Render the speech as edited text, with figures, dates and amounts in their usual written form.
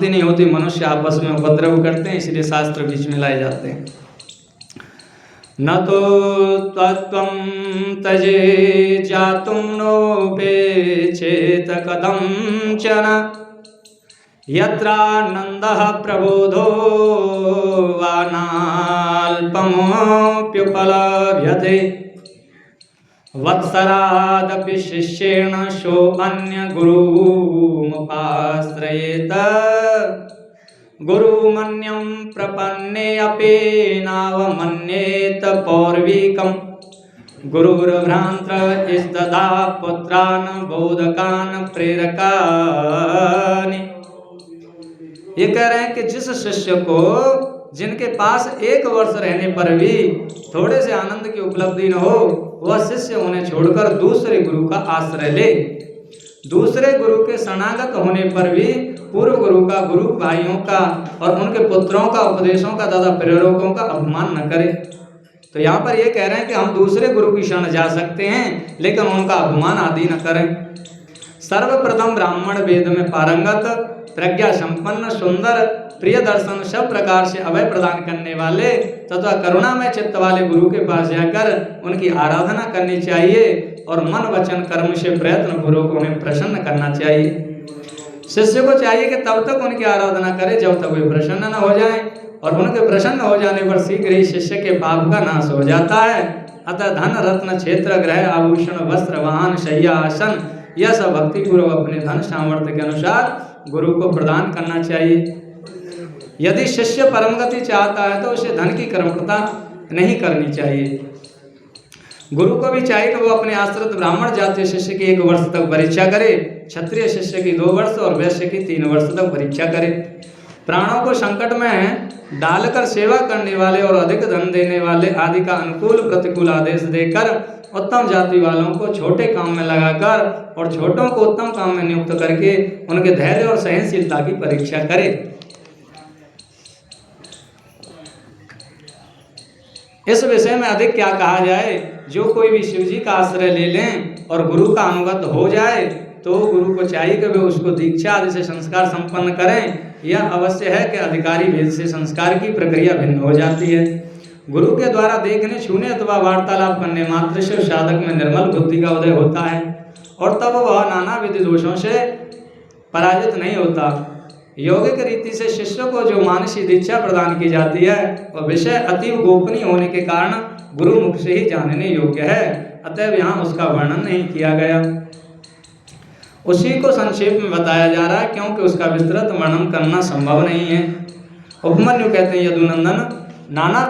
नहीं होती, मनुष्य आपस में उपद्रव करते हैं, इसलिए शास्त्र बीच में लाए जाते हैं। न तो त्वं तजे जातुं नोपेक्षेत कथंचन यत्रानन्दः प्रबोधो वा नाल्पमप्युपलभ्यते वत्सरादपि शिष्येण सोऽन्यगुरुमुपाश्रयेत गुरुमन्यं प्रपन्ने अपि नावमन्येत पौर्विकम् गुरुर्भ्रान्त्रस्तदा पुत्रान् बोधकान् प्रेरकानि। ये कह रहे हैं कि जिस शिष्य को, जिनके पास 1 वर्ष रहने पर भी थोड़े से आनंद की उपलब्धि न हो, वह शिष्य उन्हें छोड़कर दूसरे गुरु का आश्रय ले। दूसरे गुरु के शरणागत होने पर भी पूर्व गुरु का, गुरु भाइयों का और उनके पुत्रों का, उपदेशों का, दादा प्रेरकों का अपमान न करे। तो यहाँ पर ये कह रहे हैं कि हम दूसरे गुरु की शरण जा सकते हैं, लेकिन उनका अपमान आदि न करें। सर्वप्रथम ब्राह्मण वेद में पारंगत, प्रज्ञा संपन्न, सुंदर, प्रिय दर्शन, सब प्रकार से अभय प्रदान करने वाले तथा करुणामय चित्त वाले गुरु के पास जाकर उनकी आराधना करनी चाहिए और मन वचन कर्म से प्रयत्न पूर्वक उन्हें प्रसन्न करना चाहिए। शिष्य को चाहिए कि तब तक उनकी आराधना करे जब तक वे प्रसन्न न हो जाएं, और उनके प्रसन्न हो जाने पर शीघ्र ही शिष्य के पाप का नाश हो जाता है। अतः धन रत्न क्षेत्र ग्रह आभूषण वस्त्र वाहन शय्या आसन यह सब भक्ति पूर्वक अपने धन सामर्थ्य के अनुसार गुरु को प्रदान करना चाहिए। यदि शिष्य परम गति चाहता है तो उसे धन की कर्मठता नहीं करनी चाहिए। गुरु को भी चाहिए कि वो अपने आश्रित ब्राह्मण जातीय शिष्य की 1 वर्ष तक परीक्षा करे, क्षत्रिय शिष्य की 2 वर्ष और वैश्य की 3 वर्ष तक परीक्षा करे। प्राणों को संकट में डालकर सेवा करने वाले और अधिक धन देने वाले आदि का अनुकूल प्रतिकूल आदेश देकर उत्तम जाति वालों को छोटे काम में लगाकर और छोटों को उत्तम काम में नियुक्त करके उनके धैर्य और सहनशीलता की परीक्षा करे। इस विषय में अधिक क्या कहा जाए। जो कोई भी शिव जी का आश्रय ले लें और गुरु का अनुगत हो जाए तो गुरु को चाहिए कि वे उसको दीक्षा आदि से संस्कार संपन्न करें। यह अवश्य है कि अधिकारी भेद से संस्कार की प्रक्रिया भिन्न हो जाती है। गुरु के द्वारा देखने, छूने अथवा वार्तालाप करने मात्र से साधक में निर्मल बुद्धि का उदय होता है और तब वह नाना विधि दोषों से पराजित नहीं होता। यौगिक रीति से शिष्य को जो मानसिक दीक्षा प्रदान की जाती है वह विषय अतीव गोपनीय होने के कारण गुरु मुख से ही जानने योग्य है, अतएव यहाँ उसका वर्णन नहीं किया गया। उसी को संक्षेप में बताया जा रहा है क्योंकि उसका विस्तृत वर्णन करना संभव नहीं है। उपमन्यु कहते हैं यदुनंदन नाना